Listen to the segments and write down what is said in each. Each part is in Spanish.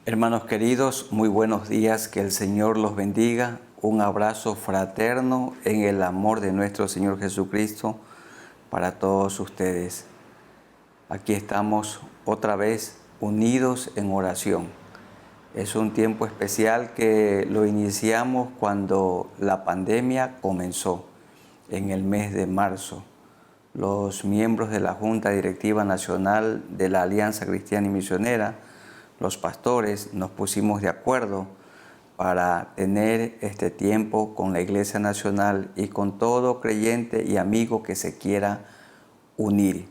Hermanos queridos, muy buenos días, que el Señor los bendiga. Un abrazo fraterno en el amor de nuestro Señor Jesucristo para todos ustedes. Aquí estamos otra vez unidos en oración. Es un tiempo especial que lo iniciamos cuando la pandemia comenzó, en el mes de marzo. Los miembros de la Junta Directiva Nacional de la Alianza Cristiana y Misionera, los pastores, nos pusimos de acuerdo para tener este tiempo con la Iglesia Nacional y con todo creyente y amigo que se quiera unir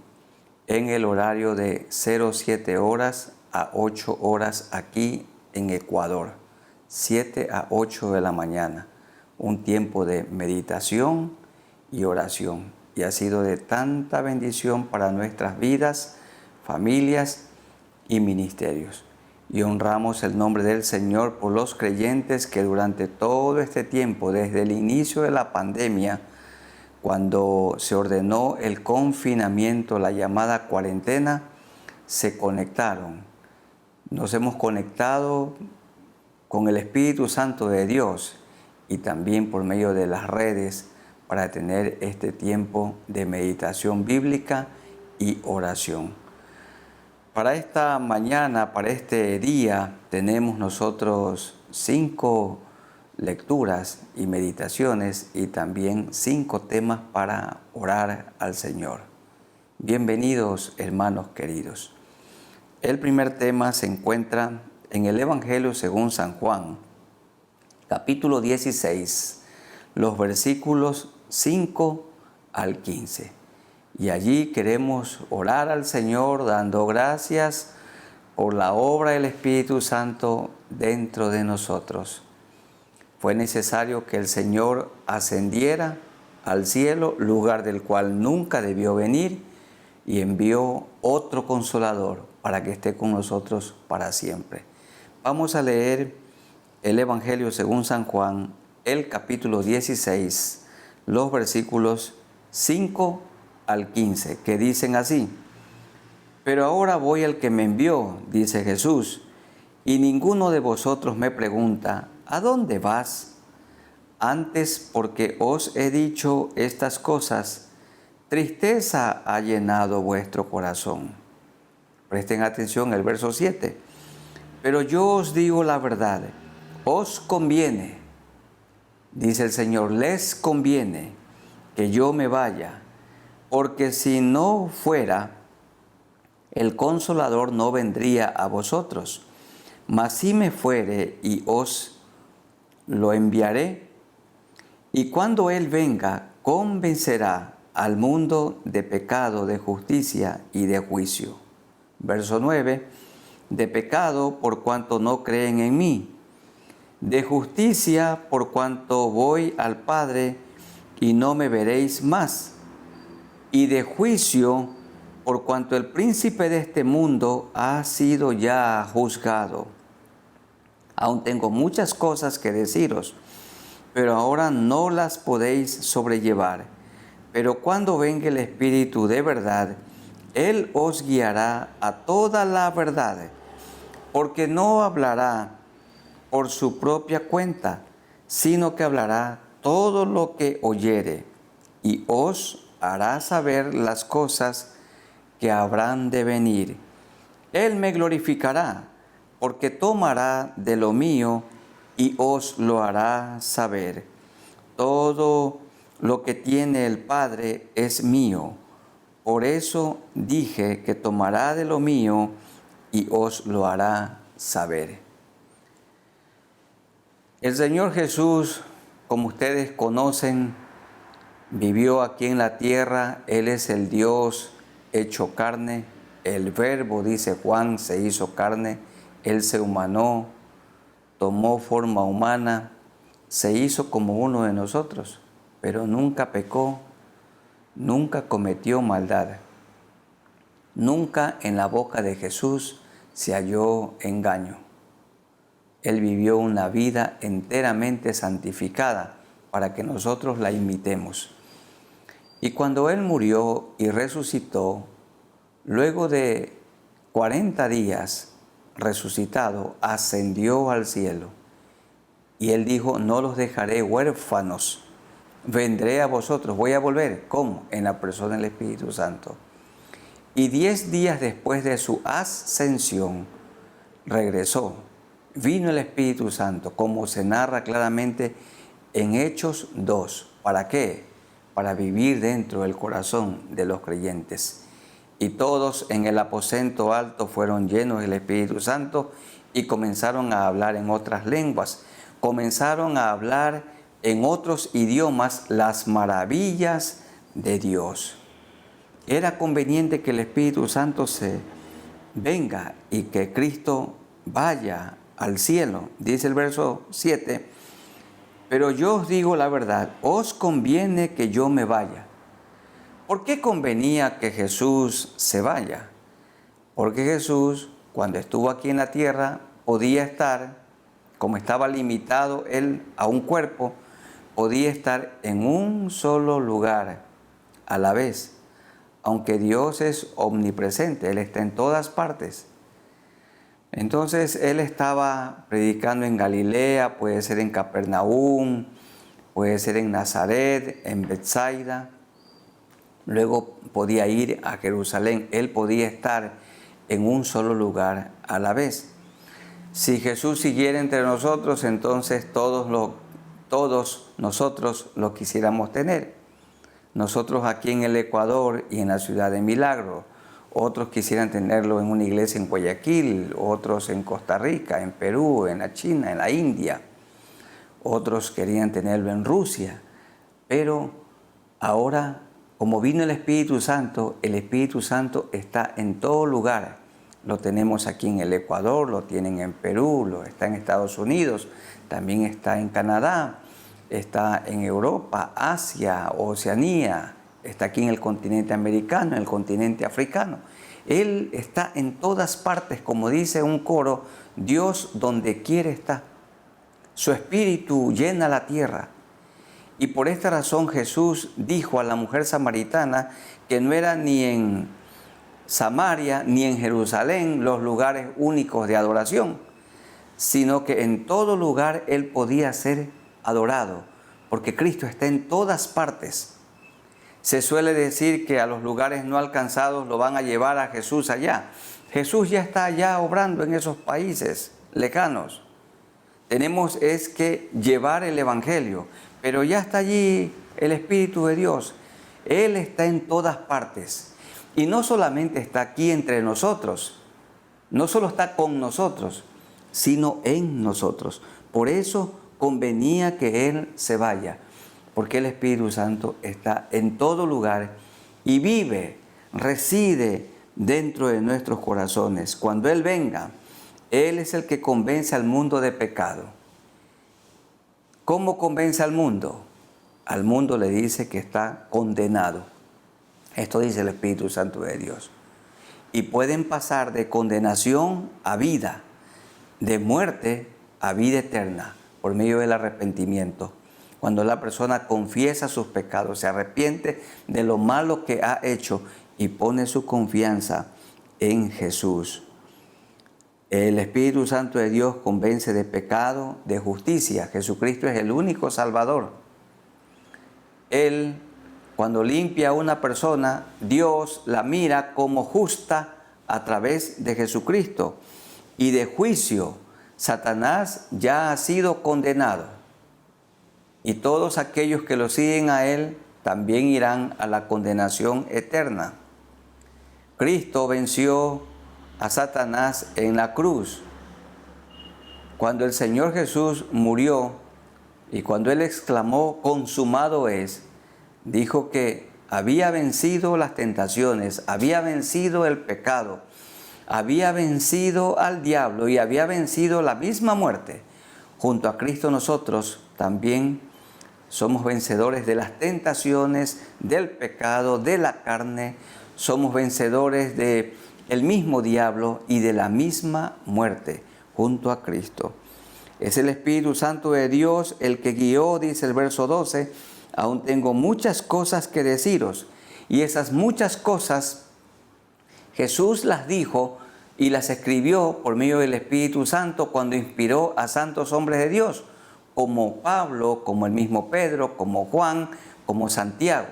en el horario de 07 horas a 8 horas aquí en Ecuador, 7 a 8 de la mañana, un tiempo de meditación y oración. Y ha sido de tanta bendición para nuestras vidas, familias y ministerios. Y honramos el nombre del Señor por los creyentes que durante todo este tiempo, desde el inicio de la pandemia, cuando se ordenó el confinamiento, la llamada cuarentena, se conectaron. Nos hemos conectado con el Espíritu Santo de Dios y también por medio de las redes para tener este tiempo de meditación bíblica y oración. Para esta mañana, para este día, tenemos nosotros 5 lecturas y meditaciones y también 5 temas para orar al Señor. Bienvenidos, hermanos queridos. El primer tema se encuentra en el Evangelio según San Juan, capítulo 16, los versículos 5 al 15. Y allí queremos orar al Señor dando gracias por la obra del Espíritu Santo dentro de nosotros. Fue necesario que el Señor ascendiera al cielo, lugar del cual nunca debió venir, y envió otro Consolador para que esté con nosotros para siempre. Vamos a leer el Evangelio según San Juan, el capítulo 16, los versículos 5 al 15, que dicen así: Pero ahora voy al que me envió, dice Jesús, y ninguno de vosotros me pregunta, ¿a dónde vas? Antes, porque os he dicho estas cosas, tristeza ha llenado vuestro corazón. Presten atención al verso 7. Pero yo os digo la verdad, os conviene, dice el Señor, les conviene que yo me vaya, porque si no fuera, el Consolador no vendría a vosotros. Mas si me fuere y os lo enviaré, y cuando Él venga, convencerá al mundo de pecado, de justicia y de juicio. Verso 9, de pecado por cuanto no creen en mí, de justicia por cuanto voy al Padre y no me veréis más, y de juicio por cuanto el príncipe de este mundo ha sido ya juzgado. Aún tengo muchas cosas que deciros, pero ahora no las podéis sobrellevar. Pero cuando venga el Espíritu de verdad, Él os guiará a toda la verdad, porque no hablará por su propia cuenta, sino que hablará todo lo que oyere, y os hará saber las cosas que habrán de venir. Él me glorificará, porque tomará de lo mío y os lo hará saber. Todo lo que tiene el Padre es mío. Por eso dije que tomará de lo mío y os lo hará saber. El Señor Jesús, como ustedes conocen, vivió aquí en la tierra. Él es el Dios hecho carne. El Verbo, dice Juan, se hizo carne. Él se humanó, tomó forma humana, se hizo como uno de nosotros, pero nunca pecó, nunca cometió maldad. Nunca en la boca de Jesús se halló engaño. Él vivió una vida enteramente santificada para que nosotros la imitemos. Y cuando Él murió y resucitó, luego de 40 días resucitado, ascendió al cielo. Y él dijo, no los dejaré huérfanos, vendré a vosotros, voy a volver. ¿Cómo? En la persona del Espíritu Santo. Y 10 días después de su ascensión, regresó. Vino el Espíritu Santo, como se narra claramente en Hechos 2. ¿Para qué? Para vivir dentro del corazón de los creyentes. Y todos en el aposento alto fueron llenos del Espíritu Santo y comenzaron a hablar en otras lenguas. Comenzaron a hablar en otros idiomas las maravillas de Dios. Era conveniente que el Espíritu Santo se venga y que Cristo vaya al cielo. Dice el verso 7, pero yo os digo la verdad, os conviene que yo me vaya. ¿Por qué convenía que Jesús se vaya? Porque Jesús, cuando estuvo aquí en la tierra, podía estar, como estaba limitado él a un cuerpo, podía estar en un solo lugar a la vez. Aunque Dios es omnipresente, Él está en todas partes. Entonces Él estaba predicando en Galilea, puede ser en Capernaum, puede ser en Nazaret, en Betsaida. Luego podía ir a Jerusalén. Él podía estar en un solo lugar a la vez. Si Jesús siguiera entre nosotros, entonces todos nosotros lo quisiéramos tener. Nosotros aquí en el Ecuador y en la ciudad de Milagro, otros quisieran tenerlo en una iglesia en Guayaquil, otros en Costa Rica, en Perú, en la China, en la India. Otros querían tenerlo en Rusia. Pero ahora, como vino el Espíritu Santo está en todo lugar. Lo tenemos aquí en el Ecuador, lo tienen en Perú, lo está en Estados Unidos, también está en Canadá, está en Europa, Asia, Oceanía, está aquí en el continente americano, en el continente africano. Él está en todas partes, como dice un coro, Dios donde quiere está. Su espíritu llena la tierra. Y por esta razón Jesús dijo a la mujer samaritana que no era ni en Samaria ni en Jerusalén los lugares únicos de adoración, sino que en todo lugar Él podía ser adorado, porque Cristo está en todas partes. Se suele decir que a los lugares no alcanzados lo van a llevar a Jesús allá. Jesús ya está allá obrando en esos países lejanos. Tenemos es que llevar el Evangelio, pero ya está allí el Espíritu de Dios. Él está en todas partes. Y no solamente está aquí entre nosotros, no solo está con nosotros, sino en nosotros. Por eso convenía que Él se vaya, porque el Espíritu Santo está en todo lugar y vive, reside dentro de nuestros corazones. Cuando Él venga, Él es el que convence al mundo de pecado. ¿Cómo convence al mundo? Al mundo le dice que está condenado. Esto dice el Espíritu Santo de Dios. Y pueden pasar de condenación a vida, de muerte a vida eterna, por medio del arrepentimiento. Cuando la persona confiesa sus pecados, se arrepiente de lo malo que ha hecho y pone su confianza en Jesús. El Espíritu Santo de Dios convence de pecado, de justicia. Jesucristo es el único Salvador. Él, cuando limpia a una persona, Dios la mira como justa a través de Jesucristo. Y de juicio, Satanás ya ha sido condenado. Y todos aquellos que lo siguen a Él también irán a la condenación eterna. Cristo venció a Satanás en la cruz. Cuando el Señor Jesús murió y cuando Él exclamó, consumado es, dijo que había vencido las tentaciones, había vencido el pecado, había vencido al diablo y había vencido la misma muerte. Junto a Cristo nosotros también somos vencedores de las tentaciones, del pecado, de la carne. Somos vencedores del mismo diablo y de la misma muerte junto a Cristo. Es el Espíritu Santo de Dios el que guió, dice el verso 12, aún tengo muchas cosas que deciros. Y esas muchas cosas Jesús las dijo y las escribió por medio del Espíritu Santo cuando inspiró a santos hombres de Dios, como Pablo, como el mismo Pedro, como Juan, como Santiago.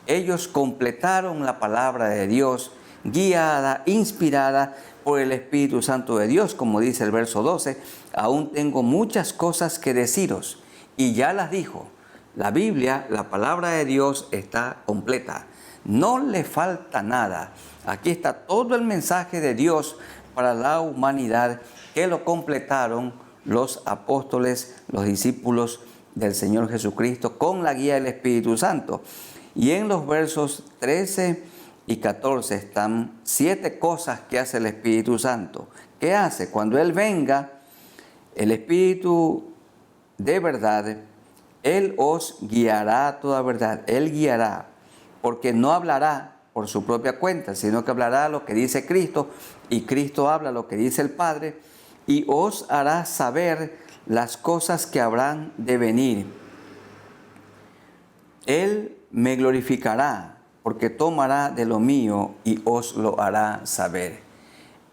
Ellos completaron la palabra de Dios, guiada, inspirada por el Espíritu Santo de Dios, como dice el verso 12, aún tengo muchas cosas que deciros, y ya las dijo. La Biblia, la palabra de Dios, está completa. No le falta nada. Aquí está todo el mensaje de Dios para la humanidad que lo completaron los apóstoles, los discípulos del Señor Jesucristo con la guía del Espíritu Santo. Y en los versos 13 y 14 están 7 cosas que hace el Espíritu Santo. ¿Qué hace? Cuando Él venga, el Espíritu de verdad, Él os guiará a toda verdad. Él guiará, porque no hablará por su propia cuenta, sino que hablará lo que dice Cristo, y Cristo habla lo que dice el Padre, y os hará saber las cosas que habrán de venir. Él me glorificará, porque tomará de lo mío y os lo hará saber.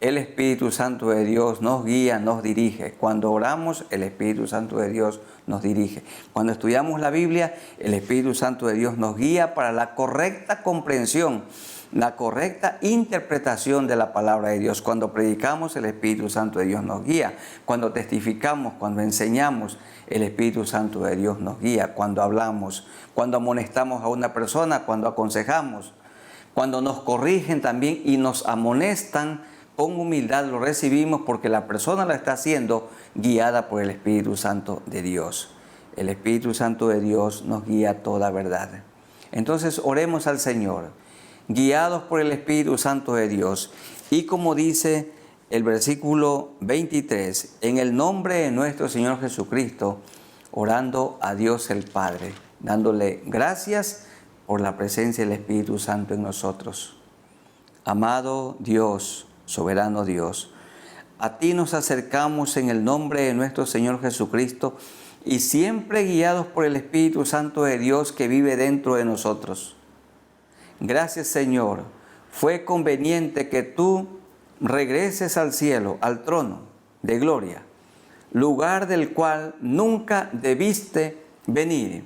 El Espíritu Santo de Dios nos guía, nos dirige. Cuando oramos, el Espíritu Santo de Dios nos dirige. Cuando estudiamos la Biblia, el Espíritu Santo de Dios nos guía para la correcta comprensión, la correcta interpretación de la palabra de Dios. Cuando predicamos, el Espíritu Santo de Dios nos guía. Cuando testificamos, cuando enseñamos, el Espíritu Santo de Dios nos guía. Cuando hablamos, cuando amonestamos a una persona, cuando aconsejamos, cuando nos corrigen también y nos amonestan, con humildad lo recibimos porque la persona la está haciendo guiada por el Espíritu Santo de Dios. El Espíritu Santo de Dios nos guía a toda verdad. Entonces oremos al Señor, guiados por el Espíritu Santo de Dios. Y como dice el versículo 23, en el nombre de nuestro Señor Jesucristo, orando a Dios el Padre, dándole gracias por la presencia del Espíritu Santo en nosotros. Amado Dios, soberano Dios, a ti nos acercamos en el nombre de nuestro Señor Jesucristo y siempre guiados por el Espíritu Santo de Dios que vive dentro de nosotros. Gracias, Señor. Fue conveniente que tú regreses al cielo, al trono de gloria, lugar del cual nunca debiste venir,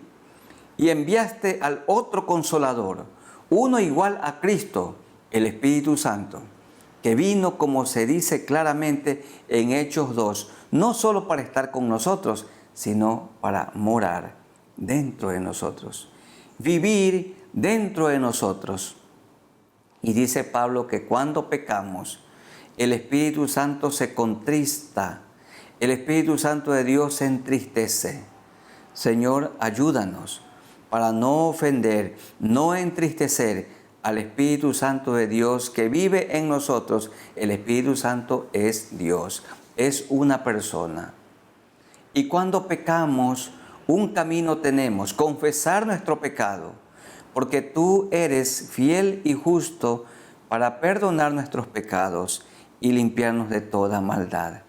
y enviaste al otro Consolador, uno igual a Cristo, el Espíritu Santo, que vino, como se dice claramente en Hechos 2, no solo para estar con nosotros, sino para morar dentro de nosotros, vivir dentro de nosotros. Y dice Pablo que cuando pecamos, el Espíritu Santo se contrista, el Espíritu Santo de Dios se entristece. Señor, ayúdanos para no ofender, no entristecer al Espíritu Santo de Dios que vive en nosotros. El Espíritu Santo es Dios, es una persona. Y cuando pecamos, un camino tenemos, confesar nuestro pecado, porque tú eres fiel y justo para perdonar nuestros pecados y limpiarnos de toda maldad.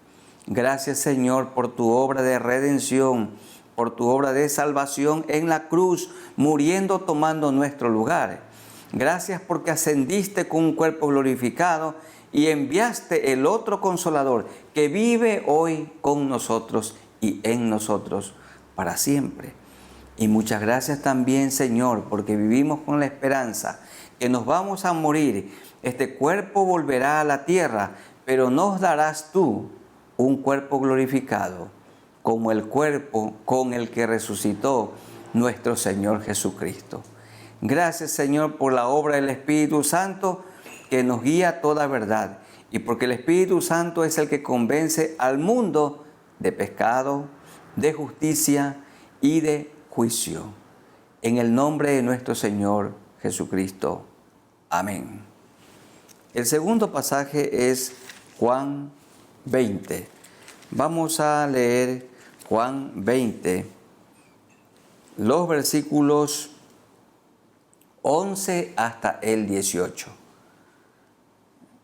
Gracias, Señor, por tu obra de redención, por tu obra de salvación en la cruz, muriendo, tomando nuestro lugar. Gracias porque ascendiste con un cuerpo glorificado y enviaste el otro Consolador que vive hoy con nosotros y en nosotros para siempre. Y muchas gracias también, Señor, porque vivimos con la esperanza que nos vamos a morir. Este cuerpo volverá a la tierra, pero nos darás tú un cuerpo glorificado, como el cuerpo con el que resucitó nuestro Señor Jesucristo. Gracias, Señor, por la obra del Espíritu Santo que nos guía a toda verdad, y porque el Espíritu Santo es el que convence al mundo de pecado, de justicia y de juicio. En el nombre de nuestro Señor Jesucristo. Amén. El segundo pasaje es Juan 20. Vamos a leer Juan 20, los versículos 11 hasta el 18.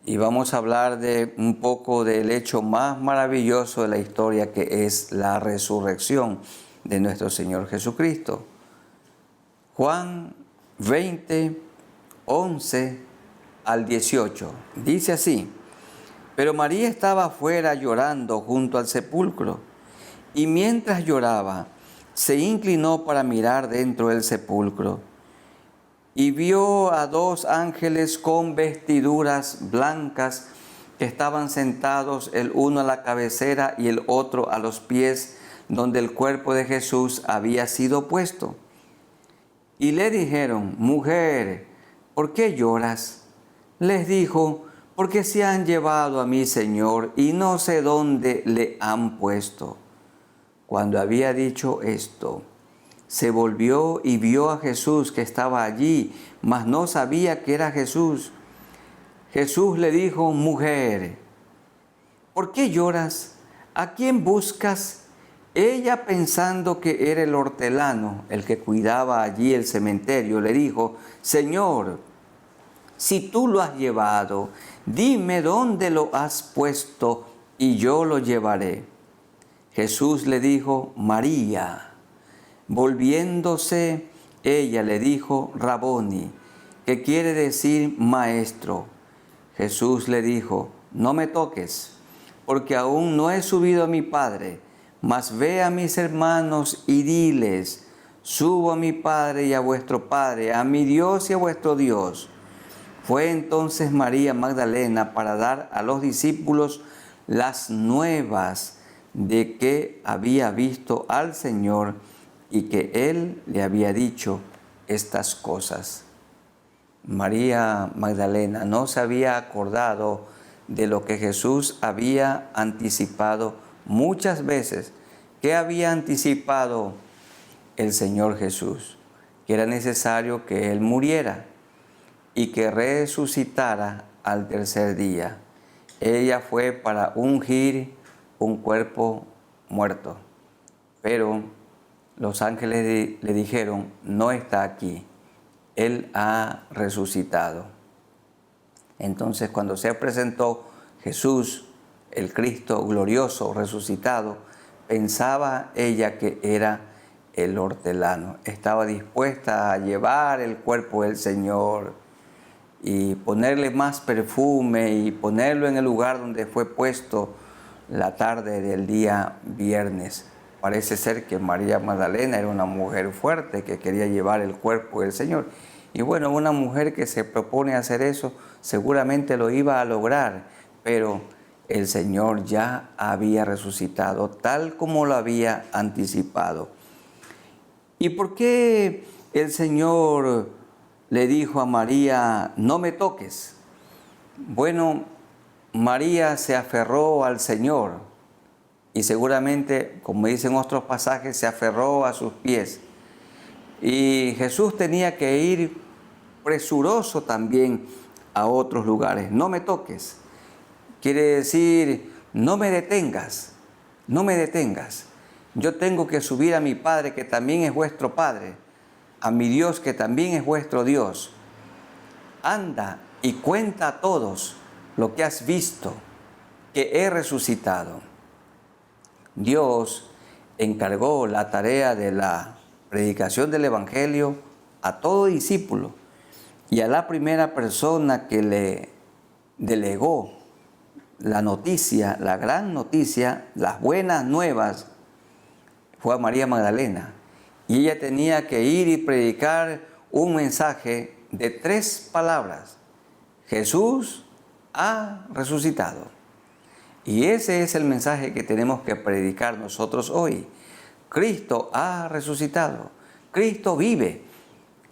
Y vamos a hablar de un poco del hecho más maravilloso de la historia, que es la resurrección de nuestro Señor Jesucristo. Juan 20, 11 al 18. Dice así: Pero María estaba afuera llorando junto al sepulcro, y mientras lloraba, se inclinó para mirar dentro del sepulcro, y vio a dos ángeles con vestiduras blancas que estaban sentados, el uno a la cabecera y el otro a los pies, donde el cuerpo de Jesús había sido puesto. Y le dijeron: Mujer, ¿por qué lloras? Les dijo: Porque se han llevado a mi Señor y no sé dónde le han puesto. Cuando había dicho esto, se volvió y vio a Jesús que estaba allí, mas no sabía que era Jesús. Jesús le dijo: Mujer, ¿por qué lloras? ¿A quién buscas? Ella, pensando que era el hortelano, el que cuidaba allí el cementerio, le dijo: Señor, si tú lo has llevado, dime dónde lo has puesto y yo lo llevaré. Jesús le dijo: María. Volviéndose, ella le dijo: Raboni, que quiere decir maestro. Jesús le dijo: No me toques, porque aún no he subido a mi Padre, mas ve a mis hermanos y diles: Subo a mi Padre y a vuestro Padre, a mi Dios y a vuestro Dios. Fue entonces María Magdalena para dar a los discípulos las nuevas de que había visto al Señor y que Él le había dicho estas cosas. María Magdalena no se había acordado de lo que Jesús había anticipado muchas veces. ¿Qué había anticipado el Señor Jesús? Que era necesario que Él muriera y que resucitara al tercer día. Ella fue para ungir un cuerpo muerto, pero los ángeles le dijeron: no está aquí, Él ha resucitado. Entonces, cuando se presentó Jesús, el Cristo glorioso, resucitado, pensaba ella que era el hortelano. Estaba dispuesta a llevar el cuerpo del Señor y ponerle más perfume y ponerlo en el lugar donde fue puesto la tarde del día viernes. Parece ser que María Magdalena era una mujer fuerte que quería llevar el cuerpo del Señor. Y bueno, una mujer que se propone hacer eso seguramente lo iba a lograr, pero el Señor ya había resucitado tal como lo había anticipado. ¿Y por qué el Señor le dijo a María: no me toques? Bueno, María se aferró al Señor y seguramente, como dicen otros pasajes, se aferró a sus pies. Y Jesús tenía que ir presuroso también a otros lugares. No me toques. Quiere decir: no me detengas, no me detengas. Yo tengo que subir a mi Padre, que también es vuestro Padre, a mi Dios, que también es vuestro Dios. Anda y cuenta a todos lo que has visto, que he resucitado. Dios encargó la tarea de la predicación del Evangelio a todo discípulo, y a la primera persona que le delegó la noticia, la gran noticia, las buenas nuevas, fue a María Magdalena. Y ella tenía que ir y predicar un mensaje de 3 palabras: Jesús ha resucitado. Y ese es el mensaje que tenemos que predicar nosotros hoy. Cristo ha resucitado. Cristo vive.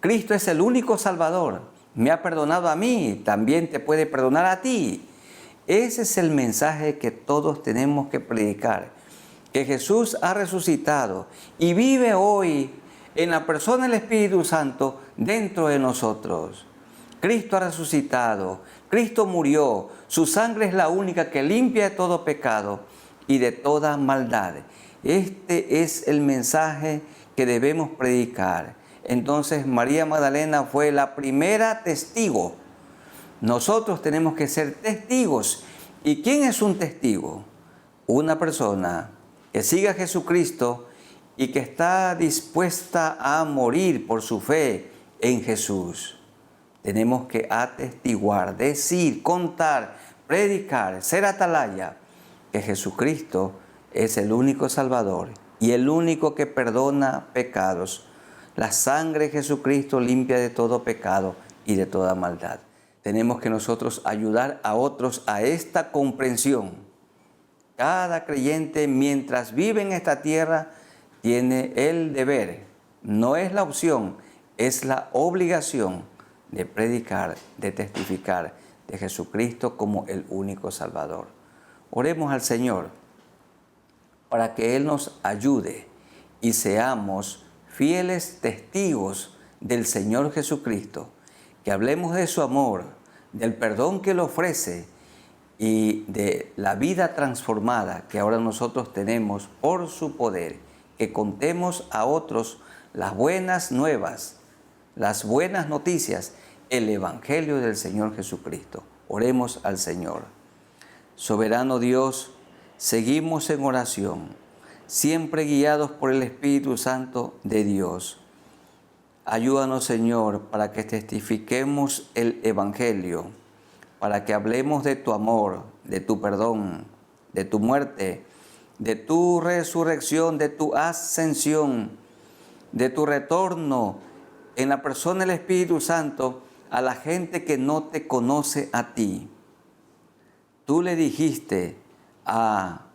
Cristo es el único Salvador. Me ha perdonado a mí, también te puede perdonar a ti. Ese es el mensaje que todos tenemos que predicar. Que Jesús ha resucitado y vive hoy en la persona del Espíritu Santo dentro de nosotros. Cristo ha resucitado, Cristo murió, su sangre es la única que limpia de todo pecado y de toda maldad. Este es el mensaje que debemos predicar. Entonces María Magdalena fue la primera testigo. Nosotros tenemos que ser testigos. ¿Y quién es un testigo? Una persona que sigue a Jesucristo y que está dispuesta a morir por su fe en Jesús. Tenemos que atestiguar, decir, contar, predicar, ser atalaya, que Jesucristo es el único Salvador y el único que perdona pecados. La sangre de Jesucristo limpia de todo pecado y de toda maldad. Tenemos que nosotros ayudar a otros a esta comprensión. Cada creyente, mientras vive en esta tierra, tiene el deber, no es la opción, es la obligación de predicar, de testificar de Jesucristo como el único Salvador. Oremos al Señor para que Él nos ayude y seamos fieles testigos del Señor Jesucristo, que hablemos de su amor, del perdón que Él ofrece y de la vida transformada que ahora nosotros tenemos por su poder, que contemos a otros las buenas nuevas, las buenas noticias, el Evangelio del Señor Jesucristo. Oremos al Señor. Soberano Dios, seguimos en oración, siempre guiados por el Espíritu Santo de Dios. Ayúdanos, Señor, para que testifiquemos el Evangelio, para que hablemos de tu amor, de tu perdón, de tu muerte, de tu resurrección, de tu ascensión, de tu retorno en la persona del Espíritu Santo a la gente que no te conoce a ti. Tú le dijiste a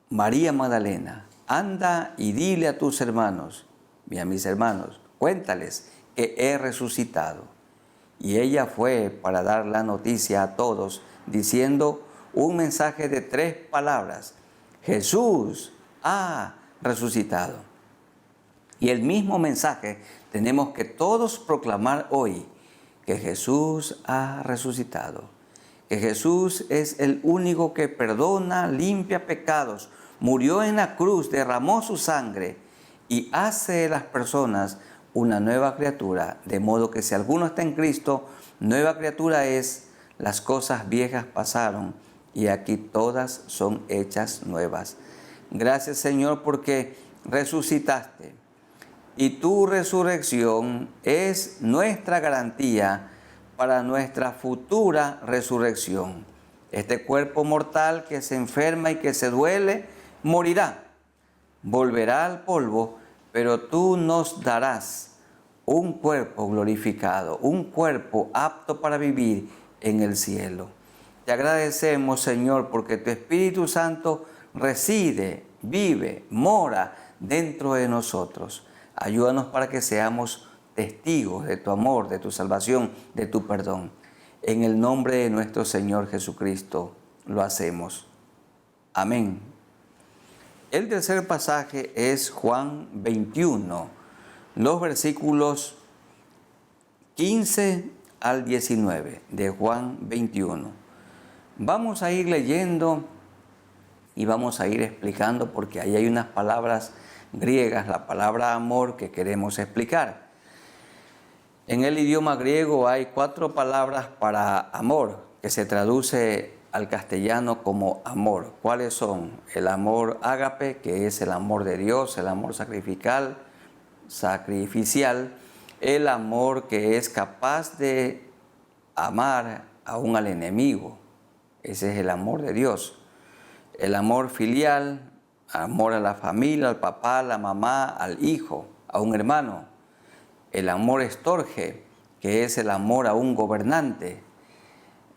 María Magdalena, anda y dile a tus hermanos y a mis hermanos, cuéntales que he resucitado. Y ella fue para dar la noticia a todos, diciendo un mensaje de 3 palabras: Jesús ha resucitado. Y el mismo mensaje tenemos que todos proclamar hoy, que Jesús ha resucitado, que Jesús es el único que perdona, limpia pecados, murió en la cruz, derramó su sangre y hace de las personas una nueva criatura, de modo que si alguno está en Cristo, nueva criatura es, las cosas viejas pasaron y aquí todas son hechas nuevas. Gracias, Señor, porque resucitaste y tu resurrección es nuestra garantía para nuestra futura resurrección. Este cuerpo mortal que se enferma y que se duele, morirá, volverá al polvo, pero tú nos darás un cuerpo glorificado, un cuerpo apto para vivir en el cielo. Te agradecemos, Señor, porque tu Espíritu Santo reside, vive, mora dentro de nosotros. Ayúdanos para que seamos testigos de tu amor, de tu salvación, de tu perdón. En el nombre de nuestro Señor Jesucristo lo hacemos. Amén. El tercer pasaje es Juan 21, los versículos 15 al 19 de Juan 21. Vamos a ir leyendo y vamos a ir explicando porque ahí hay unas palabras griegas, la palabra amor que queremos explicar. En el idioma griego hay 4 palabras para amor que se traduce al castellano como amor. ¿Cuáles son? El amor ágape, que es el amor de Dios, el amor sacrificial, el amor que es capaz de amar aún al enemigo. Ese es el amor de Dios. El amor filial, amor a la familia, al papá, a la mamá, al hijo, a un hermano. El amor estorge, que es el amor a un gobernante.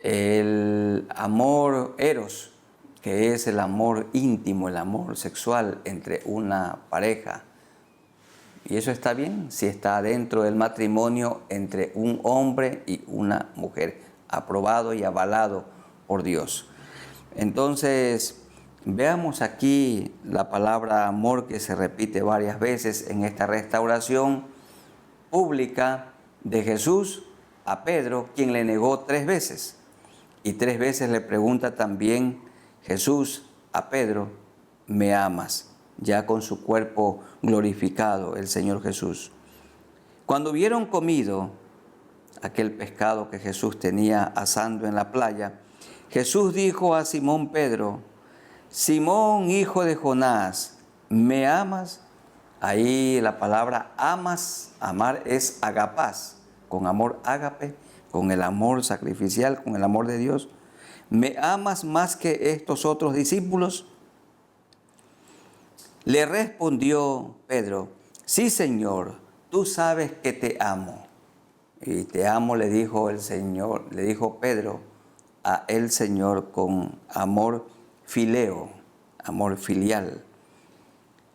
El amor eros, que es el amor íntimo, el amor sexual entre una pareja. Y eso está bien si está dentro del matrimonio entre un hombre y una mujer, aprobado y avalado por Dios. Entonces, veamos aquí la palabra amor que se repite varias veces en esta restauración pública de Jesús a Pedro, quien le negó 3 veces. Y 3 veces le pregunta también Jesús a Pedro, ¿me amas? Ya con su cuerpo glorificado, el Señor Jesús. Cuando hubieron comido aquel pescado que Jesús tenía asando en la playa, Jesús dijo a Simón Pedro, Simón, hijo de Jonás, ¿me amas? Ahí la palabra amas, amar es agapás, con amor ágape, con el amor sacrificial, con el amor de Dios. ¿me amas más que estos otros discípulos? Le respondió Pedro, sí, Señor, tú sabes que te amo. Y te amo, le dijo el Señor, le dijo Pedro a el Señor con amor fileo, amor filial.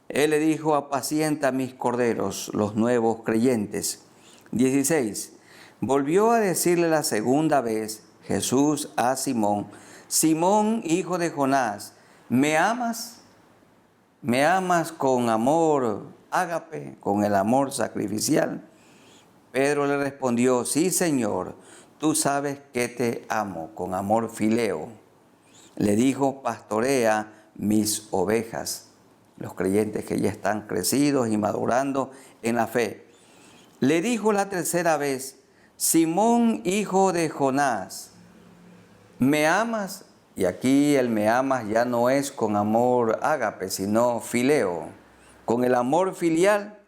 Él le dijo, apacienta mis corderos, los nuevos creyentes. 16. Volvió a decirle la segunda vez Jesús a Simón, Simón, hijo de Jonás, ¿me amas? ¿Me amas con amor ágape, con el amor sacrificial? Pedro le respondió, sí, Señor, tú sabes que te amo, con amor fileo. Le dijo, pastorea mis ovejas. Los creyentes que ya están crecidos y madurando en la fe. Le dijo la tercera vez, Simón, hijo de Jonás, ¿me amas? Y aquí el me amas ya no es con amor ágape, sino fileo. Con el amor filial,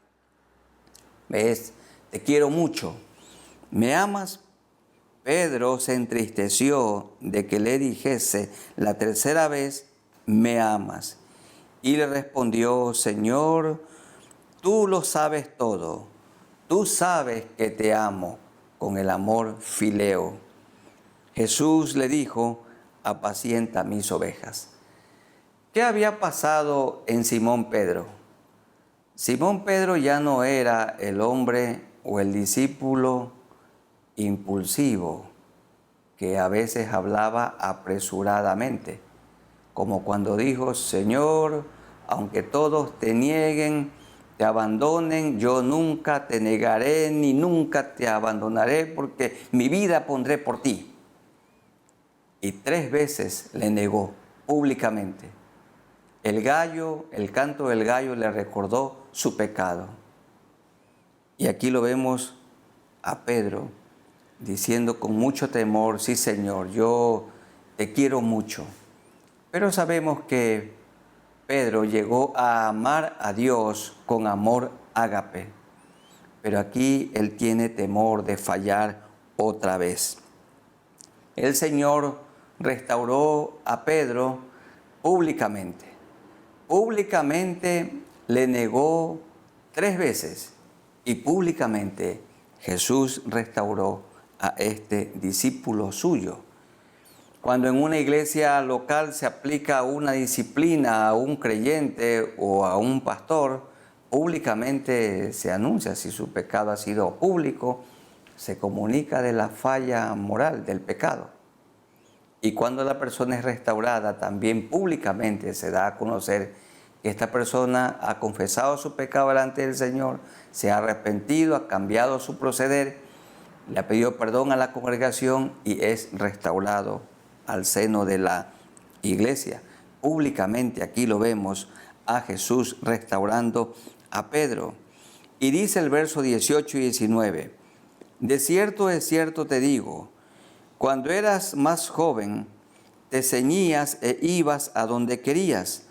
es te quiero mucho. ¿Me amas? Pedro se entristeció de que le dijese la tercera vez, ¿me amas? Y le respondió, Señor, tú lo sabes todo. Tú sabes que te amo con el amor fileo. Jesús le dijo, apacienta mis ovejas. ¿Qué había pasado en Simón Pedro? Simón Pedro ya no era el hombre o el discípulo impulsivo que a veces hablaba apresuradamente, como cuando dijo, Señor, aunque todos te nieguen, te abandonen, yo nunca te negaré ni nunca te abandonaré porque mi vida pondré por ti. Y 3 veces le negó públicamente. El canto del gallo le recordó su pecado. Y aquí lo vemos a Pedro diciendo con mucho temor, sí, Señor, yo te quiero mucho. Pero sabemos que Pedro llegó a amar a Dios con amor ágape. Pero aquí él tiene temor de fallar otra vez. El Señor restauró a Pedro públicamente. Públicamente le negó 3 veces y públicamente Jesús restauró a este discípulo suyo. Cuando en una iglesia local se aplica una disciplina a un creyente o a un pastor, públicamente se anuncia si su pecado ha sido público, se comunica de la falla moral, del pecado. Y cuando la persona es restaurada, también públicamente se da a conocer que esta persona ha confesado su pecado delante del Señor, se ha arrepentido, ha cambiado su proceder, le ha pedido perdón a la congregación y es restaurado al seno de la iglesia. Públicamente aquí lo vemos a Jesús restaurando a Pedro. Y dice el verso 18 y 19, de cierto te digo, cuando eras más joven, te ceñías e ibas a donde querías,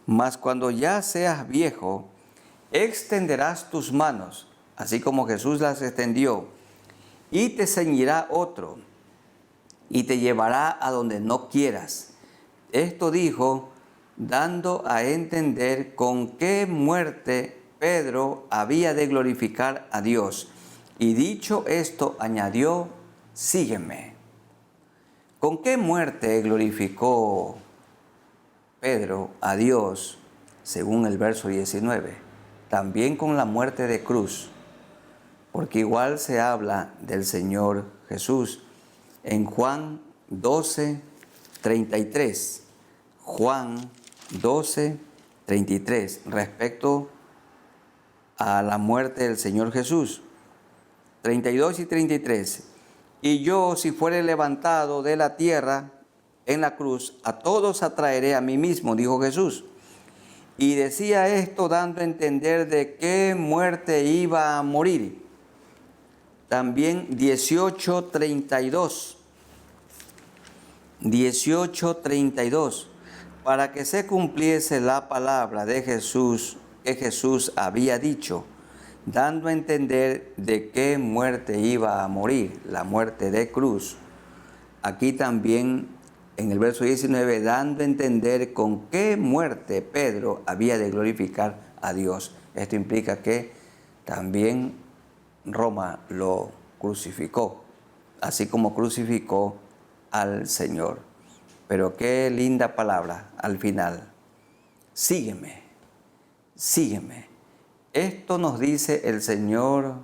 mas cuando ya seas viejo, extenderás tus manos, así como Jesús las extendió, y te ceñirá otro, y te llevará a donde no quieras. Esto dijo, dando a entender con qué muerte Pedro había de glorificar a Dios. Y dicho esto, añadió, sígueme. ¿Con qué muerte glorificó Pedro a Dios, según el verso 19? También con la muerte de cruz, porque igual se habla del Señor Jesús en Juan 12, 33. Juan 12, 33, respecto a la muerte del Señor Jesús. 32 y 33. Y yo, si fuere levantado de la tierra en la cruz, a todos atraeré a mí mismo, dijo Jesús. Y decía esto dando a entender de qué muerte iba a morir. También 18:32. 18:32. Para que se cumpliese la palabra de Jesús, que Jesús había dicho, dando a entender de qué muerte iba a morir, la muerte de cruz. Aquí también en el verso 19, dando a entender con qué muerte Pedro había de glorificar a Dios. Esto implica que también Roma lo crucificó, así como crucificó al Señor. Pero qué linda palabra al final. Sígueme, sígueme. Esto nos dice el Señor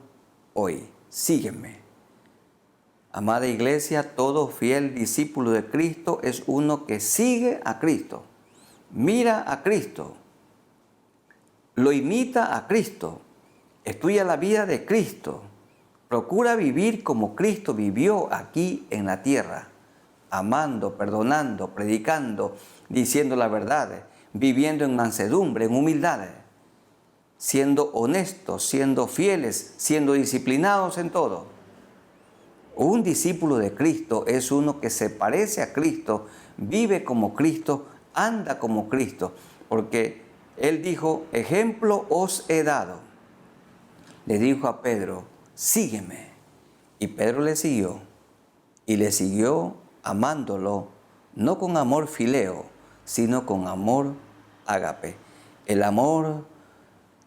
hoy. Sígueme. Amada iglesia, todo fiel discípulo de Cristo es uno que sigue a Cristo, mira a Cristo, lo imita a Cristo, estudia la vida de Cristo, procura vivir como Cristo vivió aquí en la tierra, amando, perdonando, predicando, diciendo la verdad, viviendo en mansedumbre, en humildad, siendo honestos, siendo fieles, siendo disciplinados en todo. Un discípulo de Cristo es uno que se parece a Cristo, vive como Cristo, anda como Cristo, porque Él dijo, ejemplo os he dado. Le dijo a Pedro, sígueme. Y Pedro le siguió, y le siguió amándolo, no con amor fileo, sino con amor ágape. El amor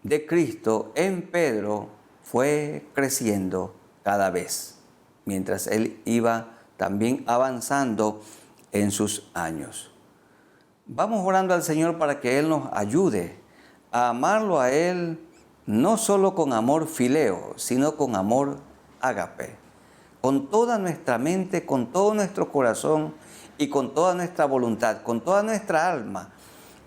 de Cristo en Pedro fue creciendo cada vez, mientras él iba también avanzando en sus años. Vamos orando al Señor para que Él nos ayude a amarlo a Él, no solo con amor fileo, sino con amor ágape, con toda nuestra mente, con todo nuestro corazón y con toda nuestra voluntad, con toda nuestra alma,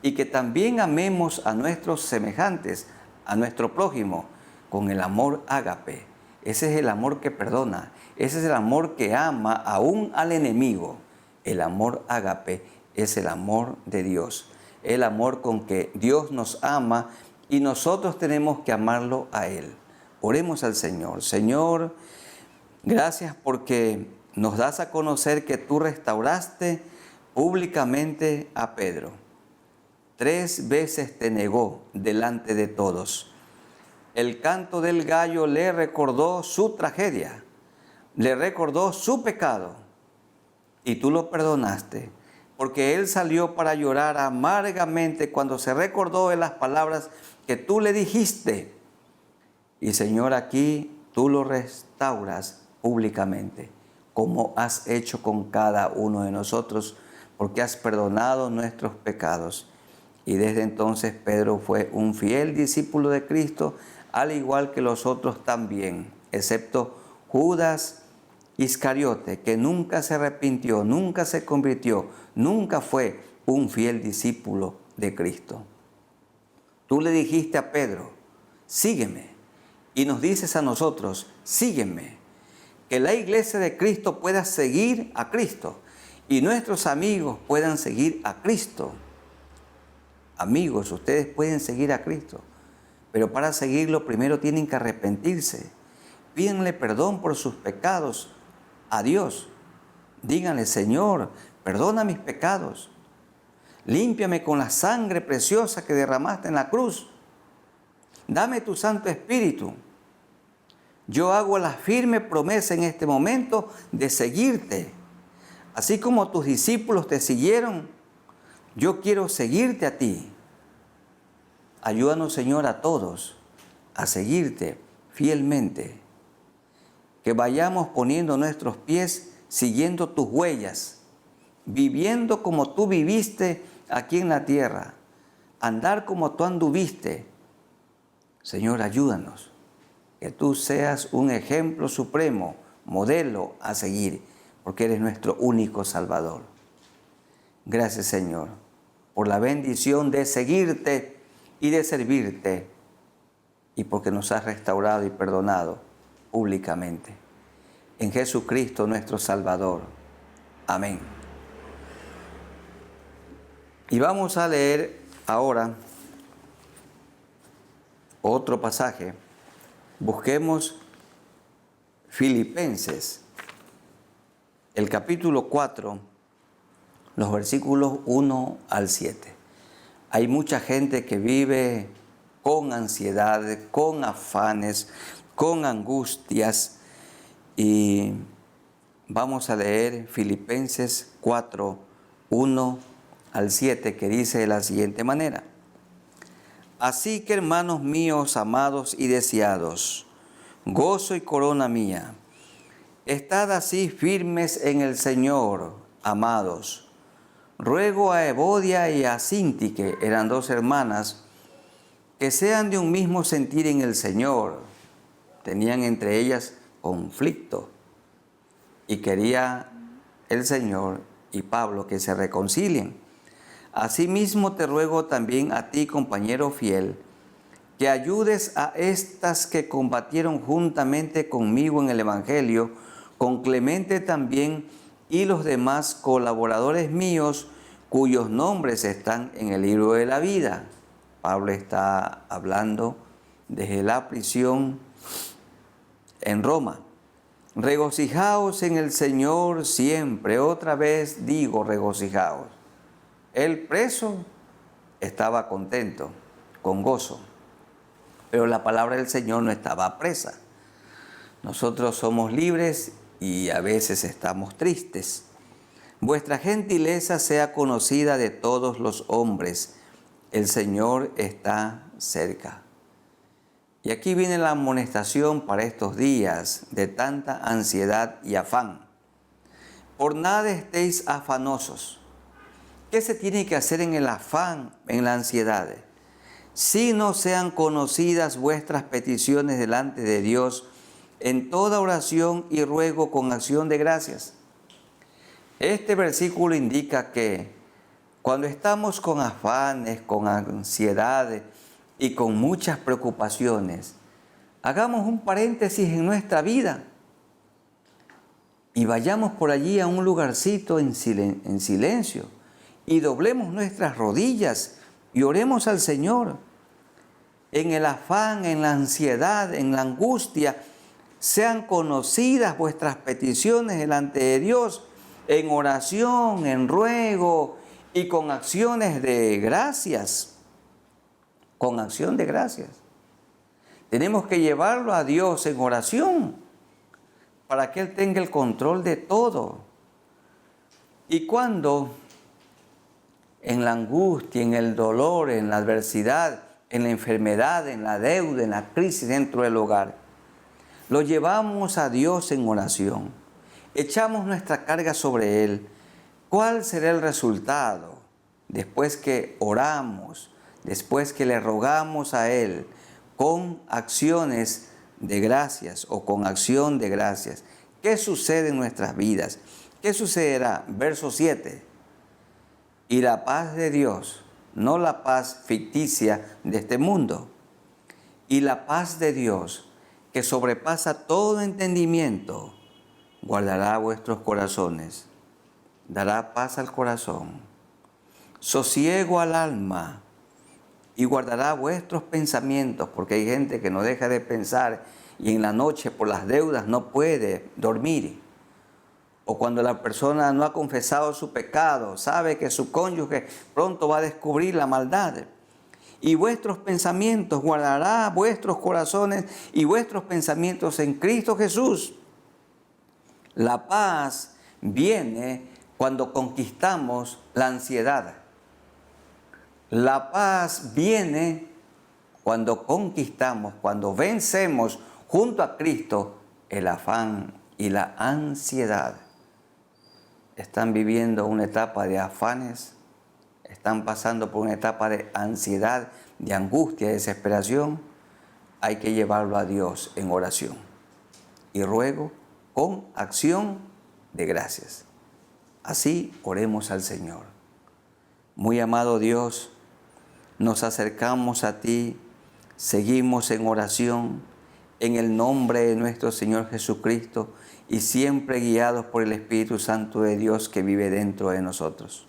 y que también amemos a nuestros semejantes, a nuestro prójimo, con el amor ágape. Ese es el amor que perdona, ese es el amor que ama aún al enemigo. El amor ágape es el amor de Dios, el amor con que Dios nos ama y nosotros tenemos que amarlo a Él. Oremos al Señor. Señor, gracias porque nos das a conocer que tú restauraste públicamente a Pedro. 3 veces te negó delante de todos. El canto del gallo le recordó su tragedia, le recordó su pecado y tú lo perdonaste, porque él salió para llorar amargamente cuando se recordó de las palabras que tú le dijiste. Y Señor, aquí tú lo restauras públicamente, como has hecho con cada uno de nosotros, porque has perdonado nuestros pecados. Y desde entonces Pedro fue un fiel discípulo de Cristo, al igual que los otros también, excepto Judas Iscariote, que nunca se arrepintió, nunca se convirtió, nunca fue un fiel discípulo de Cristo. Tú le dijiste a Pedro, sígueme, y nos dices a nosotros, sígueme, que la iglesia de Cristo pueda seguir a Cristo y nuestros amigos puedan seguir a Cristo. Amigos, ustedes pueden seguir a Cristo, pero para seguirlo primero tienen que arrepentirse. Pídanle perdón por sus pecados a Dios. Díganle, Señor, perdona mis pecados. Límpiame con la sangre preciosa que derramaste en la cruz. Dame tu Santo Espíritu. Yo hago la firme promesa en este momento de seguirte. Así como tus discípulos te siguieron, yo quiero seguirte a ti. Ayúdanos, Señor, a todos a seguirte fielmente. Que vayamos poniendo nuestros pies siguiendo tus huellas, viviendo como tú viviste aquí en la tierra, andar como tú anduviste. Señor, ayúdanos, que tú seas un ejemplo supremo, modelo a seguir, porque eres nuestro único Salvador. Gracias, Señor, por la bendición de seguirte y de servirte, y porque nos has restaurado y perdonado públicamente. En Jesucristo nuestro Salvador. Amén. Y vamos a leer ahora otro pasaje. Busquemos Filipenses, el capítulo 4, los versículos 1 al 7. Hay mucha gente que vive con ansiedad, con afanes, con angustias, y vamos a leer Filipenses 4, 1 al 7, que dice de la siguiente manera: Así que, hermanos míos, amados y deseados, gozo y corona mía, estad así firmes en el Señor, amados. Ruego a Evodia y a Síntique, eran dos hermanas, que sean de un mismo sentir en el Señor. Tenían entre ellas conflicto y quería el Señor y Pablo que se reconcilien. Asimismo te ruego también a ti, compañero fiel, que ayudes a estas que combatieron juntamente conmigo en el Evangelio, con Clemente también y los demás colaboradores míos, cuyos nombres están en el libro de la vida. Pablo está hablando desde la prisión en Roma. Regocijaos en el Señor siempre. Otra vez digo, regocijaos. El preso estaba contento, con gozo, pero la palabra del Señor no estaba presa. Nosotros somos libres y a veces estamos tristes. Vuestra gentileza sea conocida de todos los hombres. El Señor está cerca. Y aquí viene la amonestación para estos días de tanta ansiedad y afán. Por nada estéis afanosos. ¿Qué se tiene que hacer en el afán, en la ansiedad? Si no sean conocidas vuestras peticiones delante de Dios en toda oración y ruego con acción de gracias. Este versículo indica que cuando estamos con afanes, con ansiedades y con muchas preocupaciones, hagamos un paréntesis en nuestra vida y vayamos por allí a un lugarcito en silencio y doblemos nuestras rodillas y oremos al Señor. En el afán, en la ansiedad, en la angustia, sean conocidas vuestras peticiones delante de Dios en oración, en ruego y con acciones de gracias. Con acción de gracias. Tenemos que llevarlo a Dios en oración para que Él tenga el control de todo. Y cuando en la angustia, en el dolor, en la adversidad, en la enfermedad, en la deuda, en la crisis dentro del hogar, lo llevamos a Dios en oración. Echamos nuestra carga sobre Él. ¿Cuál será el resultado después que oramos, después que le rogamos a Él con acciones de gracias o con acción de gracias? ¿Qué sucede en nuestras vidas? ¿Qué sucederá? Verso 7. Y la paz de Dios, no la paz ficticia de este mundo, y la paz de Dios, que sobrepasa todo entendimiento, guardará vuestros corazones, dará paz al corazón, sosiego al alma, y guardará vuestros pensamientos, porque hay gente que no deja de pensar y en la noche por las deudas no puede dormir. O cuando la persona no ha confesado su pecado, sabe que su cónyuge pronto va a descubrir la maldad. Y vuestros pensamientos, guardará vuestros corazones y vuestros pensamientos en Cristo Jesús. La paz viene cuando conquistamos la ansiedad. La paz viene cuando conquistamos, cuando vencemos junto a Cristo el afán y la ansiedad. Están viviendo una etapa de afanes, están pasando por una etapa de ansiedad, de angustia, de desesperación. Hay que llevarlo a Dios en oración y ruego con acción de gracias. Así oremos al Señor. Muy amado Dios, nos acercamos a ti, seguimos en oración en el nombre de nuestro Señor Jesucristo y siempre guiados por el Espíritu Santo de Dios que vive dentro de nosotros.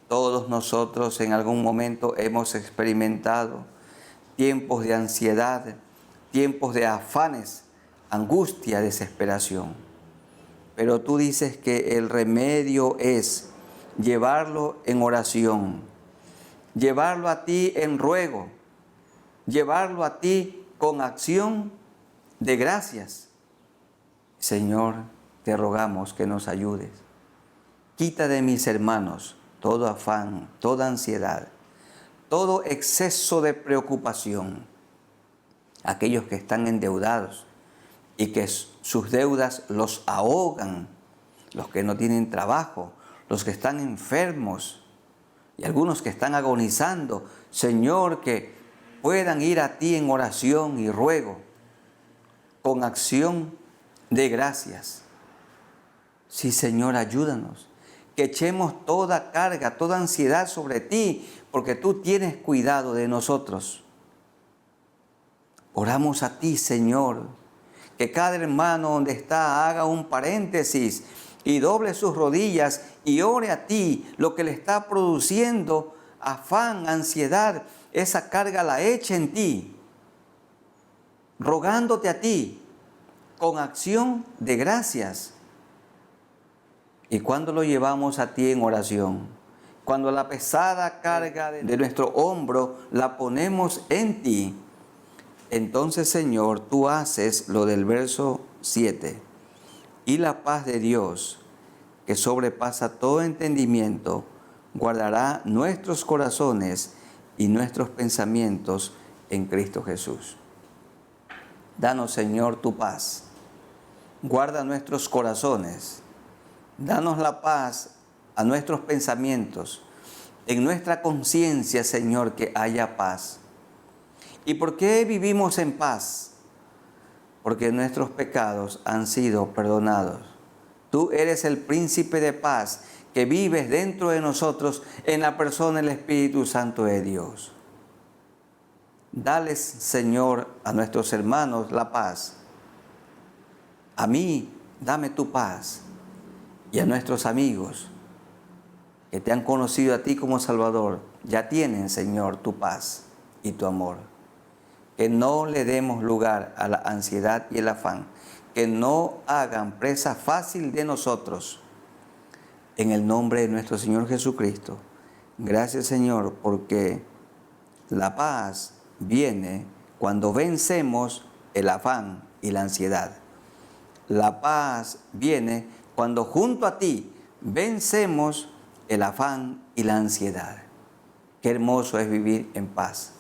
Todos nosotros en algún momento hemos experimentado tiempos de ansiedad, tiempos de afanes, angustia, desesperación. Pero tú dices que el remedio es llevarlo en oración, llevarlo a ti en ruego, llevarlo a ti con acción de gracias. Señor, te rogamos que nos ayudes, Quita de mis hermanos todo afán, toda ansiedad, todo exceso de preocupación. Aquellos que están endeudados y que sus deudas los ahogan, los que no tienen trabajo, los que están enfermos y algunos que están agonizando. Señor, que puedan ir a ti en oración y ruego, con acción de gracias. Sí, Señor, ayúdanos, que echemos toda carga, toda ansiedad sobre ti, porque tú tienes cuidado de nosotros. Oramos a ti, Señor, que cada hermano donde está haga un paréntesis y doble sus rodillas y ore a ti lo que le está produciendo afán, ansiedad. Esa carga la eche en ti, rogándote a ti, con acción de gracias. ¿Y cuando lo llevamos a ti en oración? Cuando la pesada carga de nuestro hombro la ponemos en ti, entonces, Señor, tú haces lo del verso 7. Y la paz de Dios, que sobrepasa todo entendimiento, guardará nuestros corazones y nuestros pensamientos en Cristo Jesús. Danos, Señor, tu paz. Guarda nuestros corazones. Danos la paz a nuestros pensamientos. En nuestra conciencia, Señor, que haya paz. ¿Y por qué vivimos en paz? Porque nuestros pecados han sido perdonados. Tú eres el príncipe de paz que vives dentro de nosotros en la persona del Espíritu Santo de Dios. Dales, Señor, a nuestros hermanos la paz. A mí, dame tu paz. Y a nuestros amigos que te han conocido a ti como Salvador, ya tienen, Señor, tu paz y tu amor. Que no le demos lugar a la ansiedad y el afán, que no hagan presa fácil de nosotros. En el nombre de nuestro Señor Jesucristo. Gracias, Señor, porque la paz viene cuando vencemos el afán y la ansiedad. La paz viene cuando junto a ti vencemos el afán y la ansiedad. Qué hermoso es vivir en paz.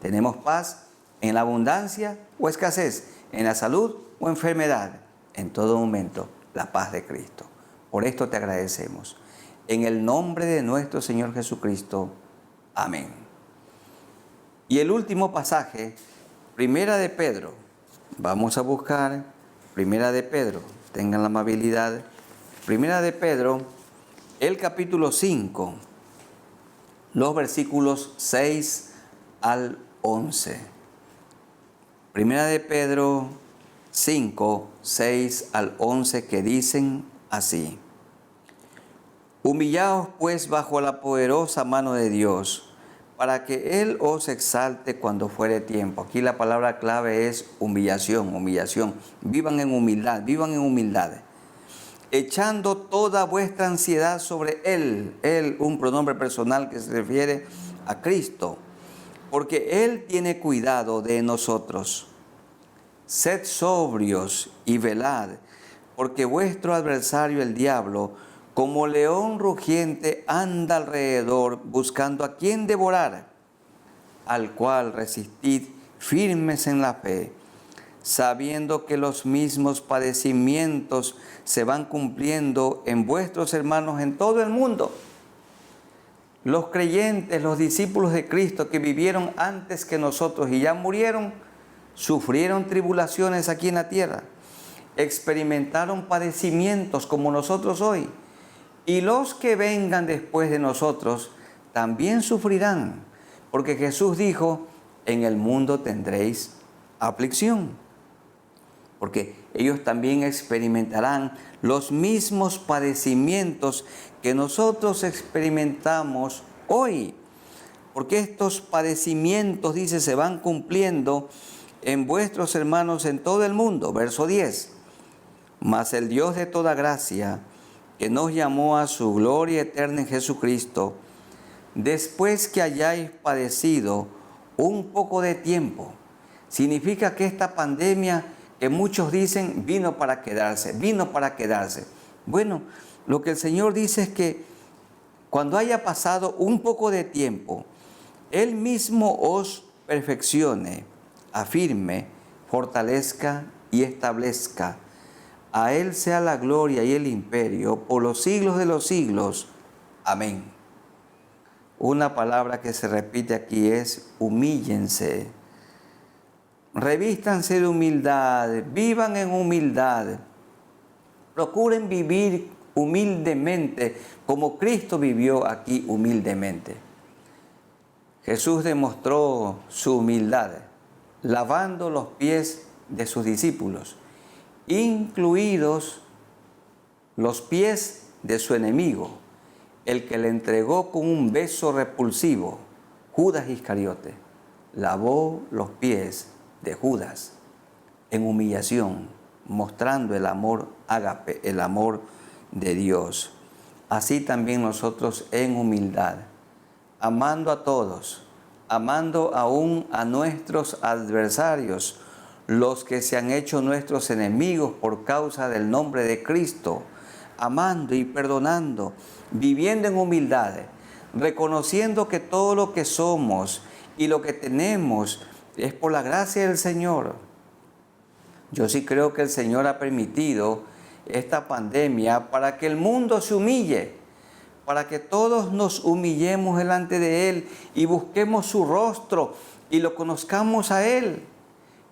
Tenemos paz en la abundancia o escasez, en la salud o enfermedad, en todo momento, la paz de Cristo. Por esto te agradecemos. En el nombre de nuestro Señor Jesucristo. Amén. Y el último pasaje, Primera de Pedro. Vamos a buscar Primera de Pedro. Tengan la amabilidad. Primera de Pedro, el capítulo 5, los versículos 6 al 11. Primera de Pedro 5, 6 al 11, que dicen así: Humillaos pues bajo la poderosa mano de Dios, para que Él os exalte cuando fuere tiempo. Aquí la palabra clave es humillación, humillación. Vivan en humildad, vivan en humildad. Echando toda vuestra ansiedad sobre Él. Él, un pronombre personal que se refiere a Cristo, porque Él tiene cuidado de nosotros. Sed sobrios y velad, porque vuestro adversario el diablo, como león rugiente, anda alrededor buscando a quien devorar, al cual resistid firmes en la fe, sabiendo que los mismos padecimientos se van cumpliendo en vuestros hermanos en todo el mundo. Los creyentes, los discípulos de Cristo que vivieron antes que nosotros y ya murieron, sufrieron tribulaciones aquí en la tierra, experimentaron padecimientos como nosotros hoy, y los que vengan después de nosotros también sufrirán, porque Jesús dijo: en el mundo tendréis aflicción, porque ellos también experimentarán los mismos padecimientos que nosotros experimentamos hoy, porque estos padecimientos, dice, se van cumpliendo en vuestros hermanos en todo el mundo. Verso 10. Mas el Dios de toda gracia, que nos llamó a su gloria eterna en Jesucristo, después que hayáis padecido un poco de tiempo. Significa que esta pandemia, que muchos dicen, vino para quedarse, vino para quedarse. Bueno, Lo que el Señor dice es que cuando haya pasado un poco de tiempo, Él mismo os perfeccione, afirme, fortalezca y establezca. A Él sea la gloria y el imperio por los siglos de los siglos. Amén. Una palabra que se repite aquí es humíllense. Revístanse de humildad, vivan en humildad. Procuren vivir humildemente como Cristo vivió aquí humildemente. Jesús demostró su humildad lavando los pies de sus discípulos, incluidos los pies de su enemigo, el que le entregó con un beso repulsivo, Judas Iscariote. Lavó los pies de Judas en humillación, mostrando el amor ágape, el amor de Dios. Así también nosotros en humildad, amando a todos, amando aún a nuestros adversarios, los que se han hecho nuestros enemigos por causa del nombre de Cristo, amando y perdonando, viviendo en humildad, reconociendo que todo lo que somos y lo que tenemos es por la gracia del Señor. Yo sí creo que el Señor ha permitido esta pandemia para que el mundo se humille, para que todos nos humillemos delante de Él y busquemos su rostro y lo conozcamos a Él.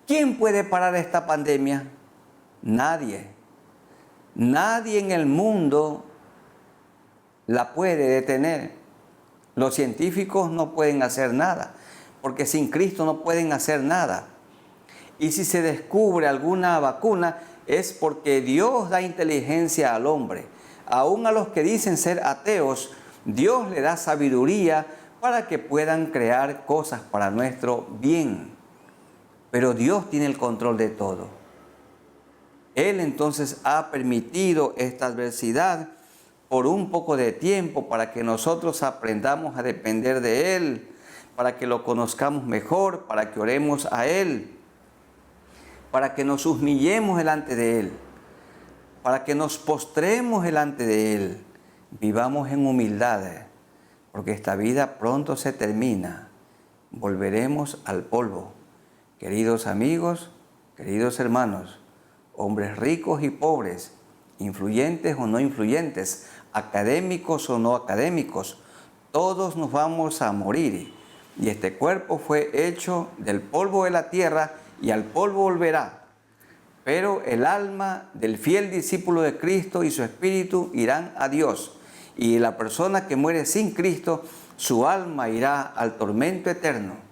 ¿Quién puede parar esta pandemia? Nadie. Nadie en el mundo la puede detener. Los científicos no pueden hacer nada, porque sin Cristo no pueden hacer nada. Y si se descubre alguna vacuna, es porque Dios da inteligencia al hombre. Aún a los que dicen ser ateos, Dios le da sabiduría para que puedan crear cosas para nuestro bien. Pero Dios tiene el control de todo. Él entonces ha permitido esta adversidad por un poco de tiempo para que nosotros aprendamos a depender de Él, para que lo conozcamos mejor, para que oremos a Él, para que nos humillemos delante de Él, para que nos postremos delante de Él, vivamos en humildad, porque esta vida pronto se termina, volveremos al polvo. Queridos amigos, queridos hermanos, hombres ricos y pobres, influyentes o no influyentes, académicos o no académicos, todos nos vamos a morir. Y este cuerpo fue hecho del polvo de la tierra y al polvo volverá. Pero el alma del fiel discípulo de Cristo y su espíritu irán a Dios. Y la persona que muere sin Cristo, su alma irá al tormento eterno.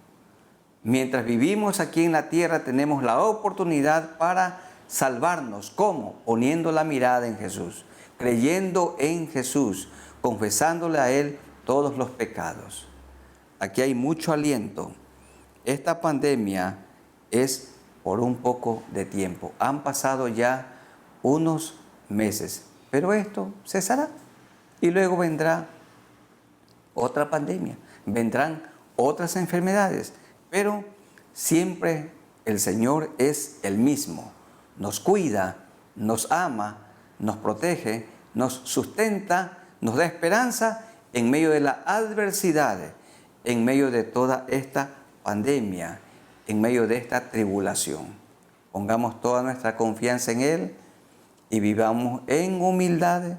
Mientras vivimos aquí en la tierra tenemos la oportunidad para salvarnos. ¿Cómo? Poniendo la mirada en Jesús, creyendo en Jesús, confesándole a Él todos los pecados. Aquí hay mucho aliento. Esta pandemia es por un poco de tiempo. Han pasado ya unos meses, pero esto cesará y luego vendrá otra pandemia, vendrán otras enfermedades, pero siempre el Señor es el mismo. Nos cuida, nos ama, nos protege, nos sustenta, nos da esperanza en medio de la adversidad, en medio de toda esta pandemia, en medio de esta tribulación. Pongamos toda nuestra confianza en Él y vivamos en humildad.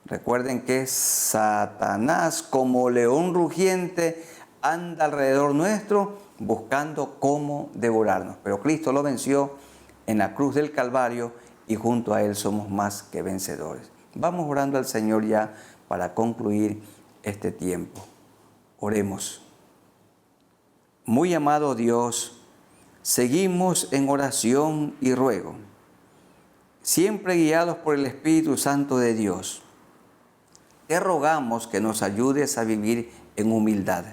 Recuerden que Satanás, como león rugiente, anda alrededor nuestro buscando cómo devorarnos. Pero Cristo lo venció en la cruz del Calvario y junto a Él somos más que vencedores. Vamos orando al Señor ya para concluir este tiempo. Oremos. Muy amado Dios, seguimos en oración y ruego, siempre guiados por el Espíritu Santo de Dios. Te rogamos que nos ayudes a vivir en humildad.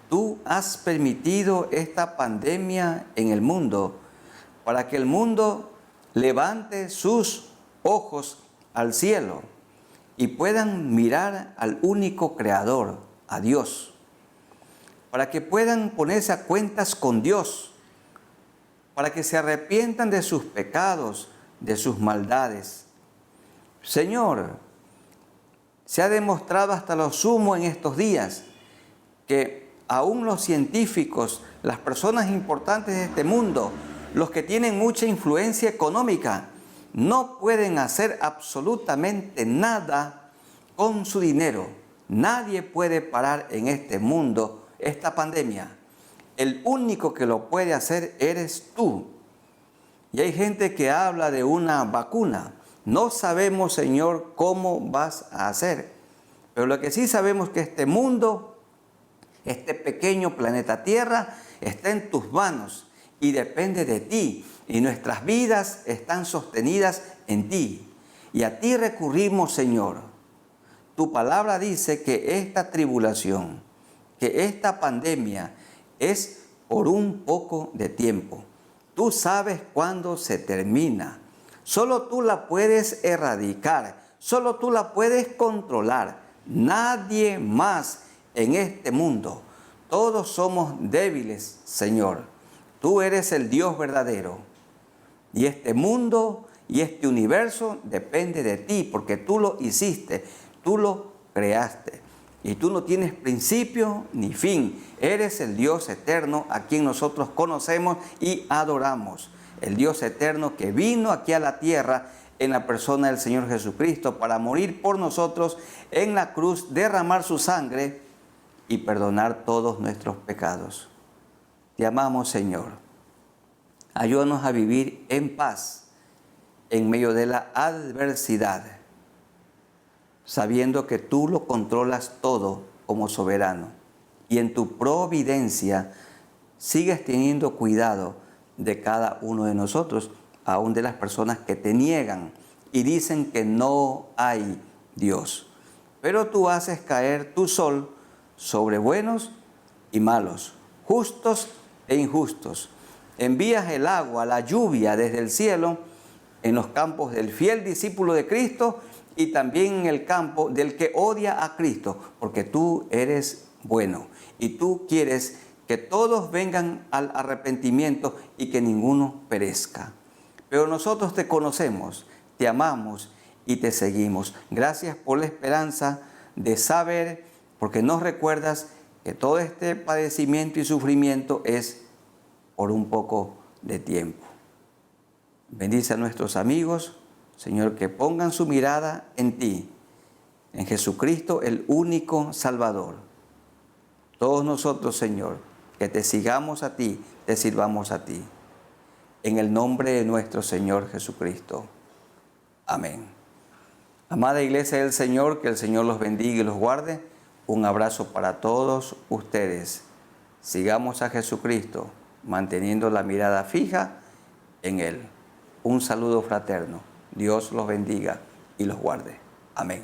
Tú has permitido esta pandemia en el mundo para que el mundo levante sus ojos al cielo y puedan mirar al único Creador, a Dios, para que puedan ponerse a cuentas con Dios, para que se arrepientan de sus pecados, de sus maldades. Señor, Se ha demostrado hasta lo sumo en estos días que aún los científicos, las personas importantes de este mundo, los que tienen mucha influencia económica, no pueden hacer absolutamente nada con su dinero. Nadie puede parar en este mundo esta pandemia. El único que lo puede hacer eres tú. Y hay gente que habla de una vacuna. No sabemos, Señor, cómo vas a hacer. Pero lo que sí sabemos es que este mundo, este pequeño planeta Tierra, está en tus manos y depende de ti. Y nuestras vidas están sostenidas en ti. Y a ti recurrimos, Señor. Tu palabra dice que esta tribulación, que esta pandemia es por un poco de tiempo. Tú sabes cuándo se termina. Solo tú la puedes erradicar. Solo tú la puedes controlar. Nadie más en este mundo. Todos somos débiles, Señor. Tú eres el Dios verdadero. Y este mundo y este universo depende de ti, porque tú lo hiciste, tú lo creaste. Y tú no tienes principio ni fin. Eres el Dios eterno a quien nosotros conocemos y adoramos. El Dios eterno que vino aquí a la tierra en la persona del Señor Jesucristo para morir por nosotros en la cruz, derramar su sangre y perdonar todos nuestros pecados. Te amamos, Señor. Ayúdanos a vivir en paz en medio de la adversidad, sabiendo que tú lo controlas todo como soberano y en tu providencia sigues teniendo cuidado de cada uno de nosotros, aún de las personas que te niegan y dicen que no hay Dios. Pero tú haces caer tu sol sobre buenos y malos, justos e injustos. Envías el agua, la lluvia desde el cielo en los campos del fiel discípulo de Cristo y también en el campo del que odia a Cristo, porque tú eres bueno y tú quieres que todos vengan al arrepentimiento y que ninguno perezca. Pero nosotros te conocemos, te amamos y te seguimos. Gracias por la esperanza de saber, porque nos recuerdas que todo este padecimiento y sufrimiento es por un poco de tiempo. Bendice a nuestros amigos, Señor, que pongan su mirada en ti, en Jesucristo, el único Salvador. Todos nosotros, Señor, que te sigamos a ti, te sirvamos a ti. En el nombre de nuestro Señor Jesucristo. Amén. Amada Iglesia del Señor, que el Señor los bendiga y los guarde. Un abrazo para todos ustedes. Sigamos a Jesucristo, manteniendo la mirada fija en Él. Un saludo fraterno. Dios los bendiga y los guarde. Amén.